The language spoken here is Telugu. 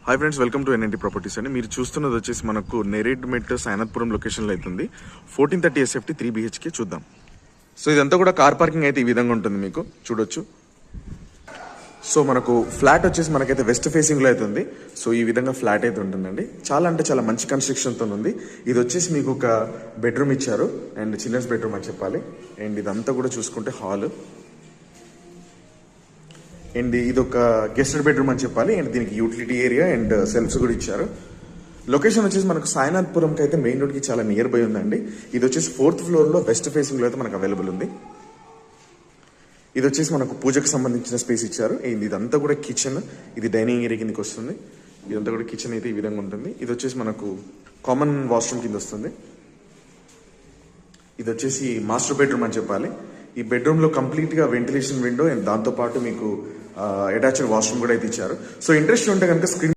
Hi friends, welcome to NNT properties అండి. మీరు చూస్తున్నది వచ్చేసి మనకు నేరేడ్మెట్ సైనత్పురం లొకేషన్లో అవుతుంది. 1430 SFT 3 BHK చూద్దాం. సో ఇదంతా కూడా కార్ పార్కింగ్ అయితే ఈ విధంగా ఉంటుంది, మీకు చూడొచ్చు. సో మనకు ఫ్లాట్ వచ్చేసి మనకైతే వెస్ట్ ఫేసింగ్లో అవుతుంది. సో ఈ విధంగా ఫ్లాట్ అయితే ఉంటుందండి. చాలా అంటే చాలా మంచి కన్స్ట్రక్షన్తో ఉంది. ఇది వచ్చేసి మీకు ఒక బెడ్రూమ్ ఇచ్చారు అండ్ చిల్డ్రన్స్ బెడ్రూమ్ అని చెప్పాలి. అండ్ ఇదంతా కూడా చూసుకుంటే హాల్ అండ్ ఇది ఒక గెస్టెడ్ బెడ్రూమ్ అని చెప్పాలి. అండ్ దీనికి యూటిలిటీ ఏరియా అండ్ సెల్ఫ్స్ కూడా ఇచ్చారు. లొకేషన్ వచ్చేసి మనకు సాయినాథ్పురంకి అయితే మెయిన్ రోడ్కి చాలా నియర్ బై ఉందండి. ఇది వచ్చేసి 4th ఫ్లోర్లో వెస్ట్ ఫేసింగ్లో అయితే మనకు అవైలబుల్ ఉంది. ఇది వచ్చేసి మనకు పూజకు సంబంధించిన స్పేస్ ఇచ్చారు. ఇదంతా కూడా కిచెన్, ఇది డైనింగ్ ఏరియా కిందకి వస్తుంది. ఇదంతా కూడా కిచెన్ అయితే ఈ విధంగా ఉంటుంది. ఇది వచ్చేసి మనకు కామన్ వాష్రూమ్ కింద వస్తుంది. ఇది వచ్చేసి మాస్టర్ బెడ్రూమ్ అని చెప్పాలి. ఈ బెడ్రూమ్లో కంప్లీట్గా వెంటిలేషన్ విండో అండ్ దాంతోపాటు మీకు అటాచ్డ్ వాష్రూమ్ కూడా అయితే ఇచ్చారు. సో ఇంట్రెస్ట్ ఉంటే కనుక స్క్రీన్